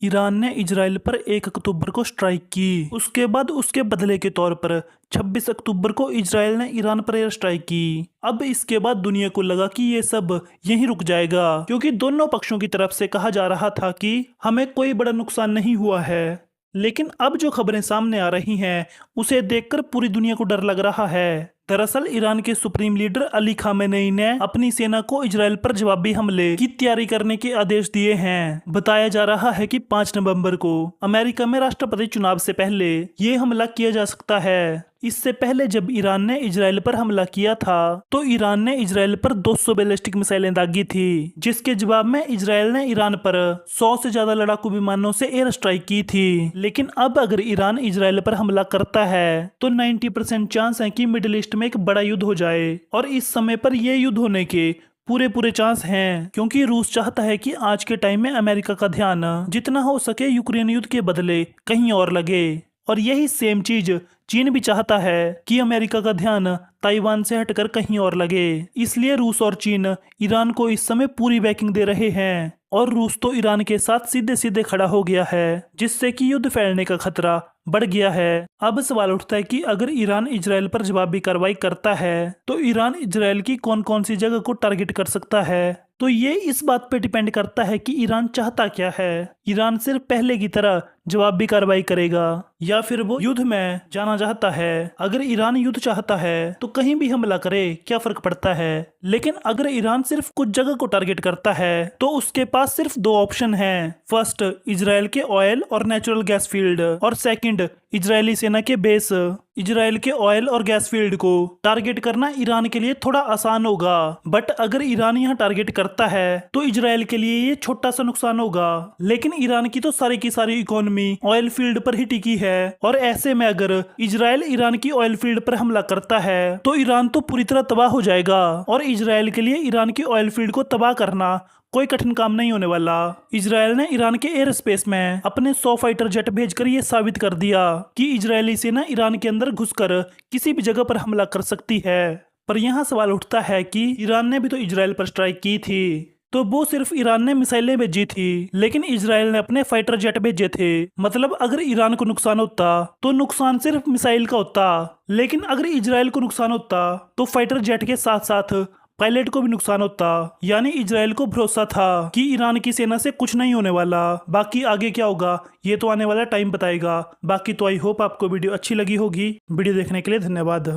Iran ने Israel पर 1 अक्टूबर को स्ट्राइक की। उसके बाद उसके बदले के तौर पर 26 अक्टूबर को इजराइल ने ईरान पर एयर स्ट्राइक की। अब इसके बाद दुनिया को लगा कि ये सब यहीं रुक जाएगा, क्योंकि दोनों पक्षों की तरफ से कहा जा रहा था कि हमें कोई बड़ा नुकसान नहीं हुआ है। लेकिन अब जो खबरें सामने आ रही हैं उसे देखकर पूरी दुनिया को डर लग रहा है। दरअसल ईरान के सुप्रीम लीडर अली खामेनेई ने अपनी सेना को इजराइल पर जवाबी हमले की तैयारी करने के आदेश दिए हैं। बताया जा रहा है कि 5 नवंबर को अमेरिका में राष्ट्रपति चुनाव से पहले ये हमला किया जा सकता है। इससे पहले जब ईरान ने इजराइल पर हमला किया था तो ईरान ने इजराइल पर 200 बैलिस्टिक मिसाइलें दागी थी, जिसके जवाब में इजराइल ने ईरान पर 100 से ज्यादा लड़ाकू विमानों से एयर स्ट्राइक की थी। लेकिन अब अगर ईरान इजराइल पर हमला करता है तो 90% चांस है कि मिडिल ईस्ट में एक बड़ा युद्ध हो जाए, और इस समय पर यह युद्ध होने के पूरे चांस हैं, क्योंकि रूस चाहता है कि आज के टाइम में अमेरिका का ध्यान जितना हो सके यूक्रेन युद्ध के बदले कहीं और लगे। और यही सेम चीज चीन भी चाहता है कि अमेरिका का ध्यान ताइवान से हटकर कहीं और लगे। इसलिए रूस और चीन ईरान को इस समय पूरी बैकिंग दे रहे हैं, और रूस तो ईरान के साथ सीधे सीधे खड़ा हो गया है, जिससे कि युद्ध फैलने का खतरा बढ़ गया है। अब सवाल उठता है कि अगर ईरान इजराइल पर जवाबी कार्रवाई करता है तो ईरान इजराइल की कौन कौन सी जगह को टारगेट कर सकता है। तो ये इस बात पे डिपेंड करता है कि ईरान चाहता क्या है। ईरान सिर्फ पहले की तरह जवाबी कार्रवाई करेगा या फिर वो युद्ध में जाना चाहता है। अगर ईरान युद्ध चाहता है तो कहीं भी हमला करे, क्या फर्क पड़ता है। लेकिन अगर ईरान सिर्फ कुछ जगह को टारगेट करता है तो उसके पास सिर्फ 2 ऑप्शन हैं। फर्स्ट, इजराइल के ऑयल और नेचुरल गैस फील्ड, और सेकंड, इजरायली सेना के बेस। इजराइल के ऑयल और गैस फील्ड को टारगेट करना ईरान के लिए थोड़ा आसान होगा, बट अगर ईरान यहाँ टारगेट करता है तो इजराइल के लिए ये छोटा सा नुकसान होगा। लेकिन ईरान की तो सारी की सारी इकोनॉमी ऑयल फील्ड पर ही टिकी है, और ऐसे में अगर इजराइल ईरान की ऑयल फील्ड पर हमला करता है तो ईरान तो पूरी तरह तबाह हो जाएगा, और इजराइल के लिए ईरान की ऑयल फील्ड को तबाह करना कोई कठिन काम नहीं होने वाला। इजराइल ने ईरान के एयर स्पेस में अपने 100 फाइटर जेट भेजकर ये साबित कर दिया कि इजरायली सेना ईरान के अंदर घुसकर किसी भी जगह पर हमला कर सकती है। पर यहाँ सवाल उठता है कि ईरान ने भी तो इजराइल पर स्ट्राइक की थी, तो वो सिर्फ ईरान ने मिसाइलें भेजी थी, लेकिन इजराइल ने अपने फाइटर जेट भेजे थे। मतलब अगर ईरान को नुकसान होता तो नुकसान सिर्फ मिसाइल का होता, लेकिन अगर इजराइल को नुकसान होता तो फाइटर जेट के साथ साथ पायलट को भी नुकसान होता। यानी इजराइल को भरोसा था कि ईरान की सेना से कुछ नहीं होने वाला। बाकी आगे क्या होगा ये तो आने वाला टाइम बताएगा। बाकी तो आई होप आपको वीडियो अच्छी लगी होगी। वीडियो देखने के लिए धन्यवाद।